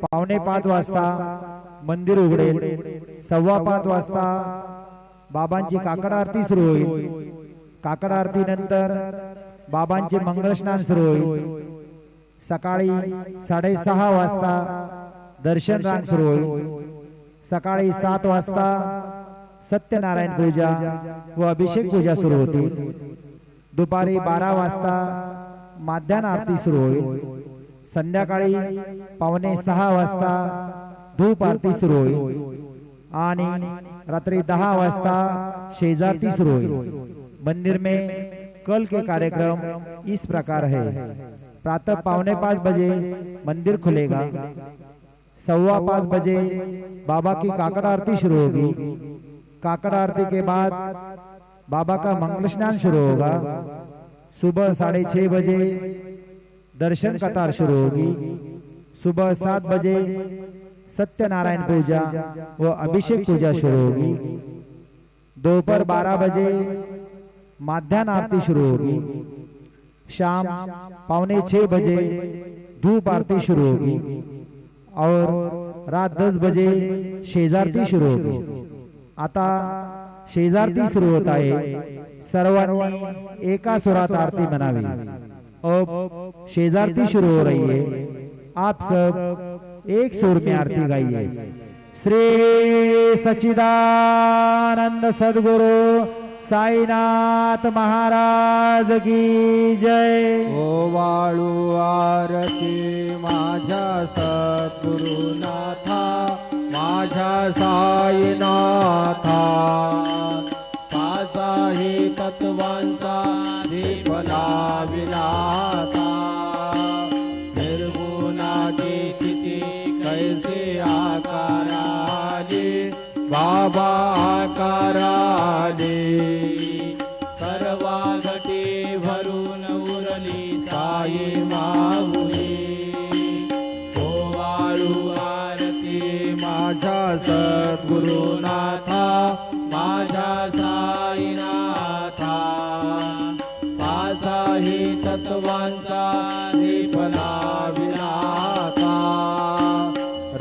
5:45 वाजता मंदिर उघडेल। 5:15 वाजता बाबांची काकड आरती सुरू होईल। काकड आरती नंतर बाबांचे मंगळस्नान सुरू होईल। सकाळी 6:30 वाजता दर्शन रांग सुरू होईल। सकाळी 7 वाजता सत्यनारायण पूजा व अभिषेक पूजा सुरू होतील। दुपारी 12 वाजता माध्यान्ह आरती सुरू होईल। संध्याकाळी 5:45 वाजता धूप आरती सुरू होईल आणि रात्रि 10 वाजता शेजारती शुरू होईल। मंदिर में कल के कार्यक्रम इस प्रकार है। प्रातः 4:45 बजे मंदिर खुलेगा। 5:15 बजे बाबा की काकड़ आरती शुरू होगी। काकड़ आरती के बाद बाबा का मंगल स्नान शुरू होगा। सुबह 6:30 बजे दर्शन कतार शुरू होगी। सुबह 7 बजे सत्यनारायण पूजा व अभिषेक पूजा शुरू होगी। दोपहर 12 बजे माध्यान्ह आरती शुरू होगी। शाम 5:45 बजे धूप आरती शुरू होगी और रात 10 बजे शेजारती शुरू होगी। आता शेजारती सुरू होत आहे। सर्वांनी एका सुरात आरती म्हणावी। अब शेजारती शुरू हो रही है। आप सब एक सुर में आरती गाइए। श्री सच्चिदानंद सद्गुरु साईनाथ महाराज की जय। ओवाळू आरती माझ्या सद्गुरुनाथा, माझ्या साईनाथा। पाचाही तत्वांचा दीप लाविलाता, निर्गुणाची स्थिती कैसे आकाराली, बाबा आकाराली। सर्वा घटी भरून उरली साई माऊली। ओवाळू आरती माझ्या सद्गुरुनाथा, माझ्या साईनाथा। पाचाही तत्वांचा दीप लाविलाता,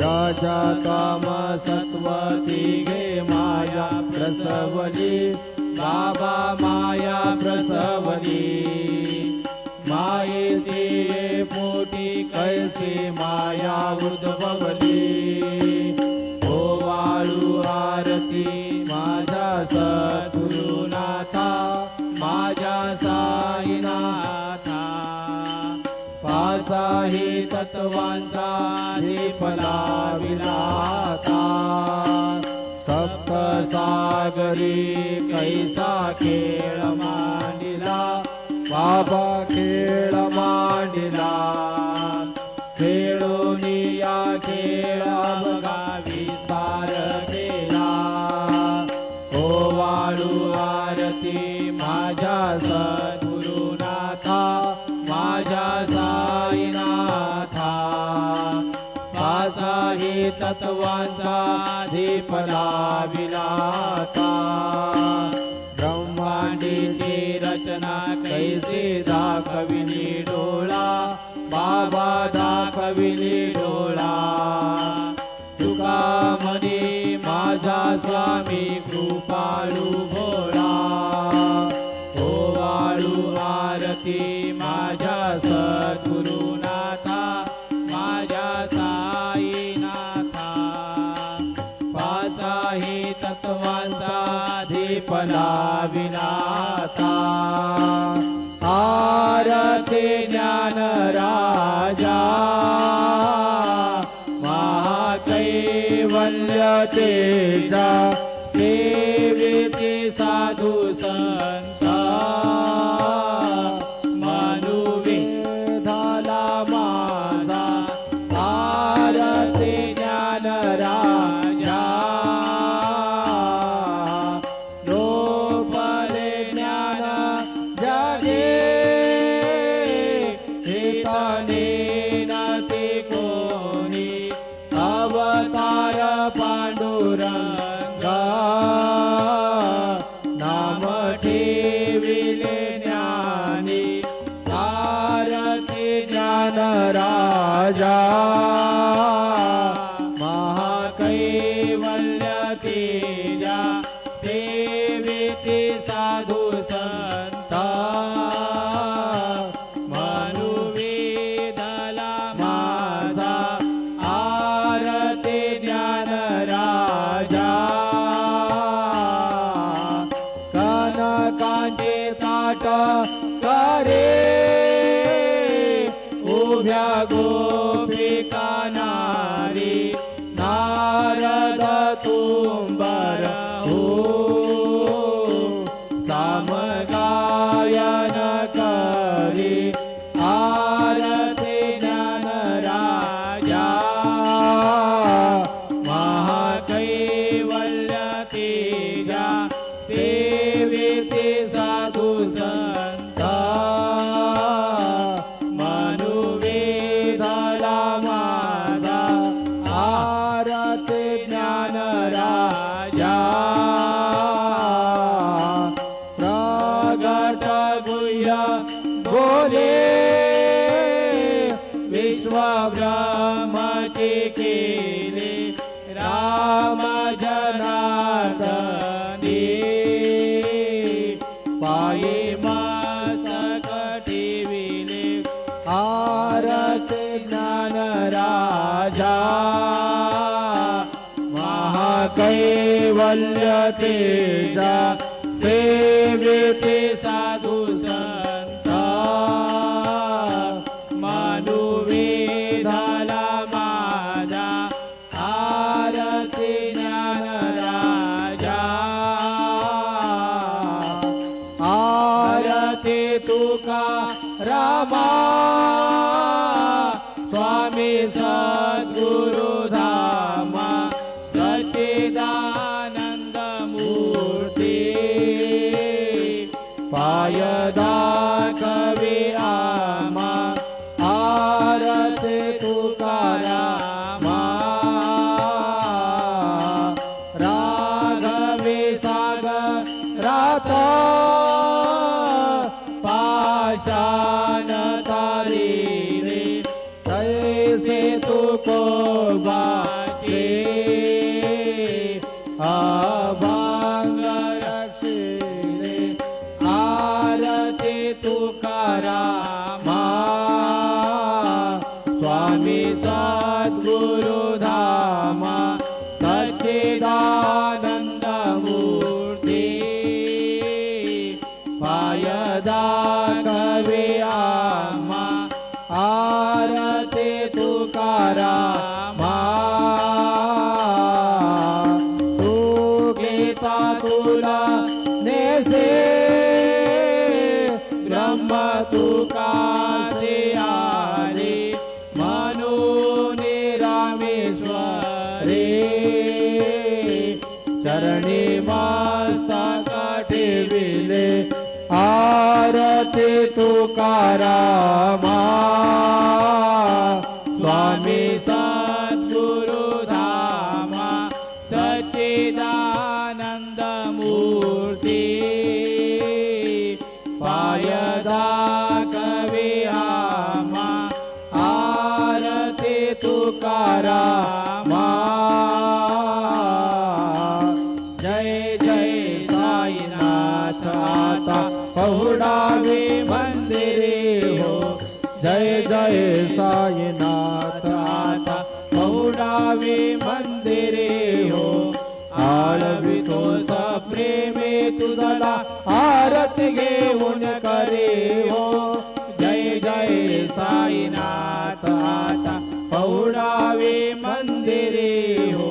रजतम सत्व तिघे माया प्रसवली, बाबा माया प्रसवली। मायेची पोटी कैसे माया उद्भवली। ओवाळू आरती माझ्या सद्गुरुनाथा, माझ्या साईनाथा। पाचाही तत्वांचा दीप लाविलाता, सप्त सागरी कैसा खेळ मांडिला, बाबा खेळ मांडिला। खेळून या खेळा बघा विस्तार केला। ओवाळू आरती माझ्या सद्गुरुनाथा, माझ्या साईनाथा। पाचाही तत्वांचा दीप लाविलाता, ब्रह्मांडीची रचना कैसे दाखविली डोळा, बाबा दाखविली डोळा। तुका म्हणे माझा स्वामी कृपाळू भोळा। ओवाळू आरती माझ्या सद्गुरुनाथा, माझ्या साईनाथा। पाचाही तत्वांचा दीप लाविलाता, आरती ज्ञान राजा। महाकैवल्य तेजा सेविती साधू संता। मानुवी झाला माझा आरती ज्ञान राजा। लोपले ज्ञान जगे हिताने नाते कोणी। अवतार पांडुरंगा नाम ठेविले ज्ञानी। आरती ज्ञान राजा नारी नारद तुंबर हो सामगायन करी आरती ज्ञान राजा महाकैवल्य तेजा सेविते साधु संत मनुवेदला माझा आरती ज्ञान राजा प्रगट गुह्य बोले विश्व ब्रह्मचे केले राम जनार्दने पाये मस्तक ठेविले आरती ज्ञान राजा महाकैवल्य तेजा सेविते साधु संत मनुवेदला माझा आरती ज्ञान राजा आरती तुका रामा स्वामी सद्गुरु धामा सच्चिदानंद मूर्ती पायदा कवी आमा आरती तुकारामा राघवे सागरात पाषाण तारिले तैसे तुको बाचे अभंग रक्षिले आरती तुकारामा स्वामी सद्गुरु धामा सच्चिदानंद मूर्ती पायदा कवी आमा आरती तुकारामा तू गीता तुला नेसे ब्रह्म तुकासे आले म्हणून रामेश्वरे चरणी मस्तक ठेविले आरती तुकारामा स्वामी सद्गुरु धामा सच्चिदानंद मूर्ती पायदा कवी आमा आरती तुकारामा जय जय साईनाथ आता पहुडावे मंदिरे हो जय जय साईनाथ आता पहुडावे मंदिरे हो आळवितो प्रेमे तुझला आरती घेऊन करे हो जय जय साईनाथ आता पहुडावे मंदिरे हो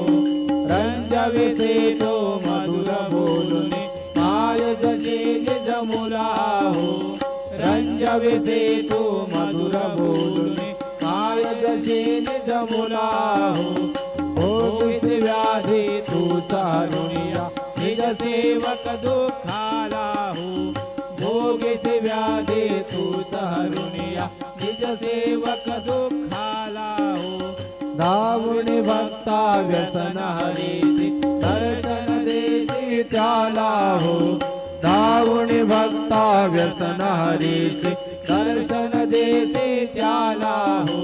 रंजविसे तो मधुर बोलुने माय जशी निज मुला हो रंजविसे तो मधुर बोलुने माय जशी निज मुला हो भोगिस व्याधी तू चारुनिया निज सेवक दुखाला हो भोगिस व्याधी तू चारुनिया निज सेवक दुखाला हो दावणे भक्ता व्यसन हरीची दर्शन देती त्याला हो दावणे भक्ता व्यसन हरीची दर्शन देते त्याला हो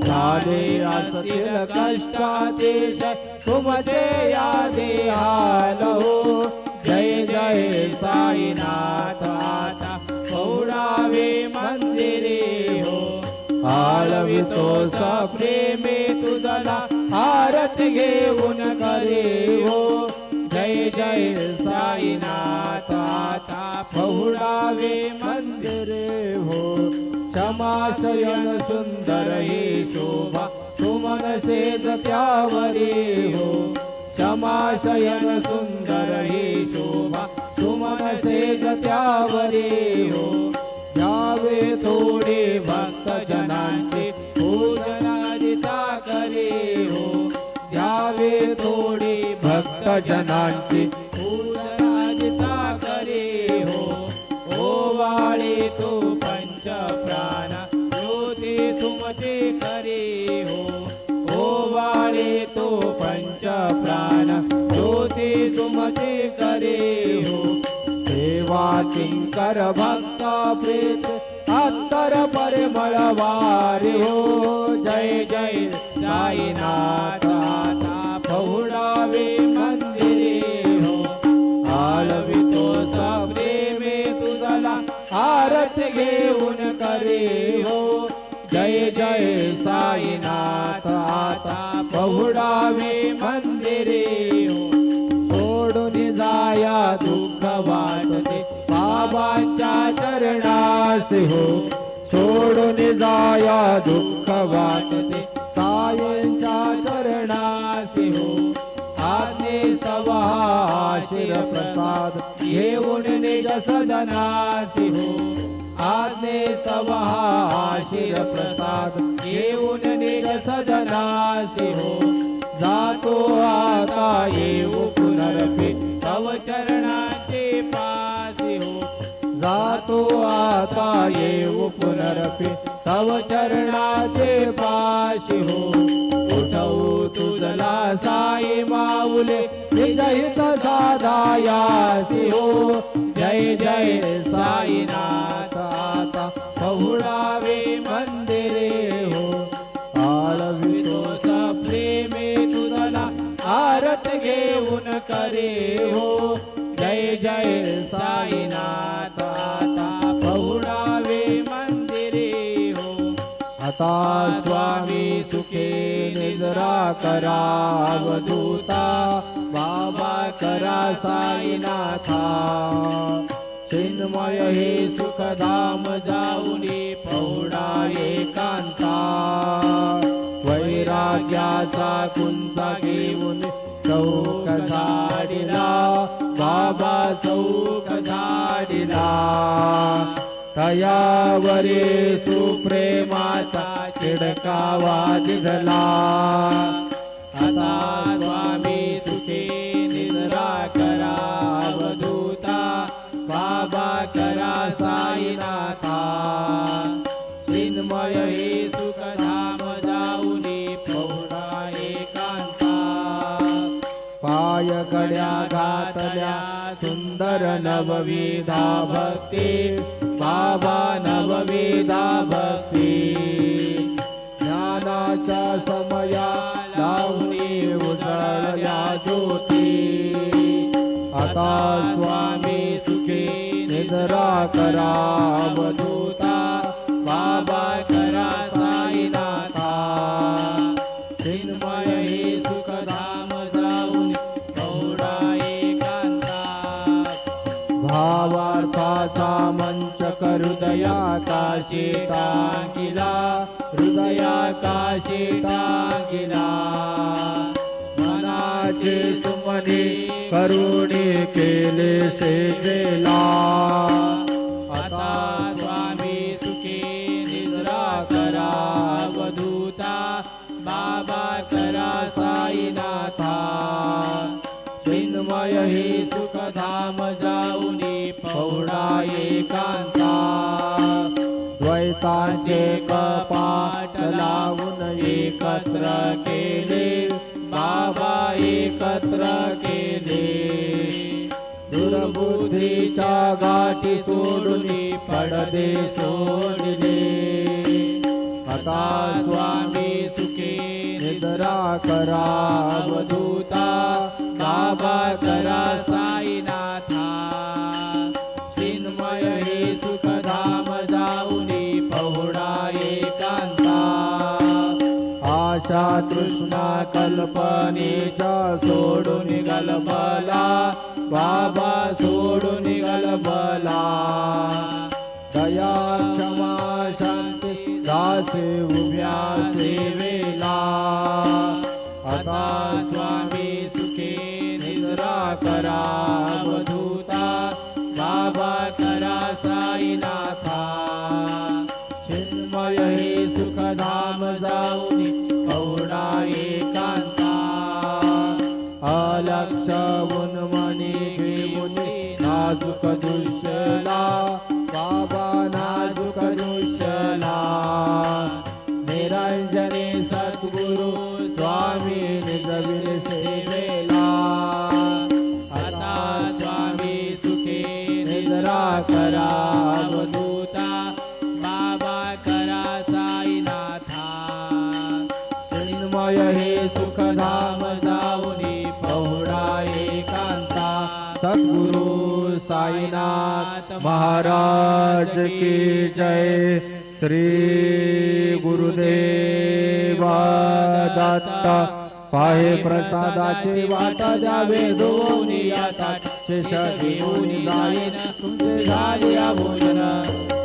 झाले असतील कष्टादेश तुमचे या देहाल हो जय जय साईनाथ आता पौडावे मंदिरे हो आळवितो प्रेमे तुझला आरती घेऊन करे हो जय जय साईनाथ आता पहुडावे मंदिरे हो क्षमाशयन सुंदर ही शोभा सुमन सेज त्यावरी हो क्षमाशयन सुंदर ही शोभा सुमन सेज त्यावरी हो द्यावे थोडे भक्त जनांचे पूजनादिता करे हो द्यावे थोडे भक्त जनांचे पूजनादिता करे हो ओवाळे तो पंच प्राण ज्योती सुमते करे हो ओवाळे तो पंच प्राण ज्योती सुमते करे हो सेवा किंकर भक्त प्रीत अंतर परिमळ वारे हो जय जय साईनाथ आता पहुडावे मंदिरे हो आळवितो प्रेमे तुझला आरती घेऊन करे हो जय जय साईनाथ आता पहुडावे मंदिरे हो सोडून जाया दुःख वाटते बाबांच्या चरणासी हो सोडून जाया दुःख वाटते सायंच्या चरणासी हो आज्ञे तवा शिर प्रसाद घेऊन निज सदनासी हो आज्ञे तवा शिर प्रसाद घेऊन निज सदनासी हो जातो आता येऊ पुनरपी तव चरणाचे पासी हो जातो आता येऊ पुनरपी तव चरणाचे पाशी हो उठवू तुझला साई माऊले विजहित साधायासी हो जय जय साईनाथ आता पहुडावे मंदिरे हो आळवितो प्रेमे तुझला आरत घेऊन करे हो जय जय साईनाथ आता पहुडावे मंदिरे हो आता स्वामी सुखे निद्रा करा अवधूता बाबा करा साईनाथा चिन्मय हे सुखधाम जाऊनी पौडा एकांता वैराग्याचा कुंचा घेऊन चौक झाडिला बाबा चौक झाडिला तयावरे सुप्रेमाचा चिडकावा दिसला आता स्वामी सुखे निद्रा करा अवधूता बाबा करा साईनाथा चिन्मय हे सुखधाम जाऊनी पौडा एकांता पाय कड्या घातल्या सुंदर नवविधा भक्ती बाबा नवविधा भक्ती ज्ञानाच्या समया लावणी उजळल्या ज्योती आता स्वामी सुखे निद्रा करा अवधूता बाबा करा साईनाथा चिन्मय हे सुखधाम जाऊन पौडा एकांता भावार्थाचा मंच हृदया काशी टांगिला हृदया काशी टांगिला मनाचे सुमने करुणी केले सेजेला आता स्वामी सुखे निद्रा करा अवधूता बाबा करा साईनाथा चिन्मय हे सुखधाम जाऊनी पौडा एकांता द्वैतांचे कपाट लावून एकत्र केले बाबा एकत्र केले दुर्बुद्धीच्या गाठी सोडून पडदे सोडले आता स्वामी सुखे निद्रा करा अवधूता बाबा करा साईनाथा चिन्मय हे सुखधाम जाऊनी पहुडा एकांता आशा तृष्णा कल्पनेच्या सोडून गलबला बाबा सोडून गलबला दया क्षमा शांती असे उभ्या सेवेला आता स्वामी सुखे निद्रा करा अवधूता बाबा करा साईनाथा चिन्मय हे सुखधाम जाऊन पहुडा एकांता अलक्ष उन्मनी घेऊन नाजूक दुष्यला बाबा नाजूक दुष्यला निरंजने सद्गुरु स्वामी निजवीर सेवेला आता स्वामी सुखे निद्रा करा अवधूता बाबा करा साईनाथा चिन्मय हे सुखधाम जाऊनी पहुडा एकांता सद्गुरु साईनाथ महाराज की जय श्री गुरुदेव दत्त पाहे प्रसादाचे वाट द्यावे दोन्ही आता शेष घेऊन जाईन तुमचे झाले भोजन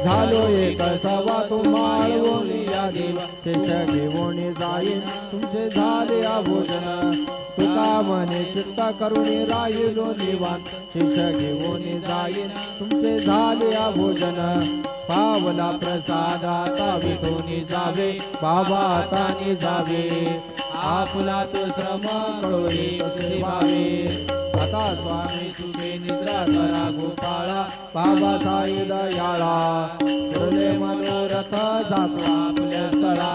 झालो एक सवा तुम्हाळून या देव शेष घेऊन जाईन तुमचे झाले भोजन तुका मने चित्त करुणी राहिलो निवांत शेष घेऊन जाईन तुमचे झाले भोजन पावला प्रसादाता विठोनी जावे बाबा आता जावे आपला तो श्रम कळोरे कसे व्हावे आता स्वामी तुझे निद्रा करा गोपाळा बाबा साई दयाळा तुले मनोरथ जातो आपल्या स्थळा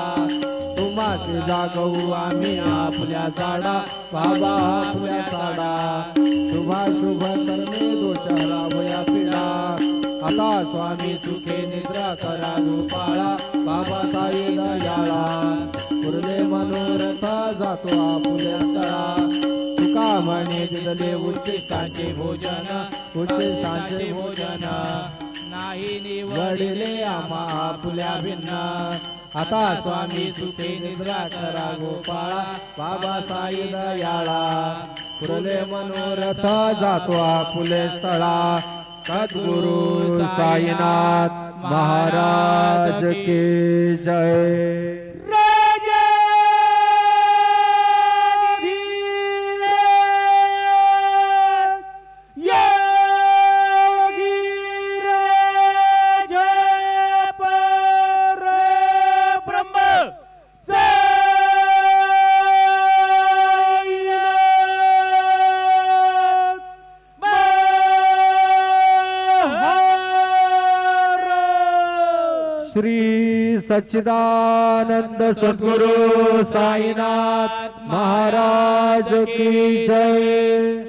तुम्हाचे जागवू आम्ही आपल्या झाडा बाबा आपल्या झाडा शुभा शुभ कर्मे दोष हरावया पिढा आता स्वामी सुखे निद्रा करा गोपाळा बाबा साई दयाळा पुरले मनोरथ जातो आपल्या स्थळा तुका म्हणे दिले उच्चिष्टांचे भोजन उच्चिष्टांचे भोजन नाही निवडले आम्हा आपल्या भिन्न आता स्वामी सुखे निद्रा करा गोपाळा बाबा साई दयाळा पुरले मनोरथ जातो आपुले स्थळा सद्गुरु साईनाथ महाराज की जय श्री सच्चिदानंद सद्गुरु साईनाथ महाराज की जय।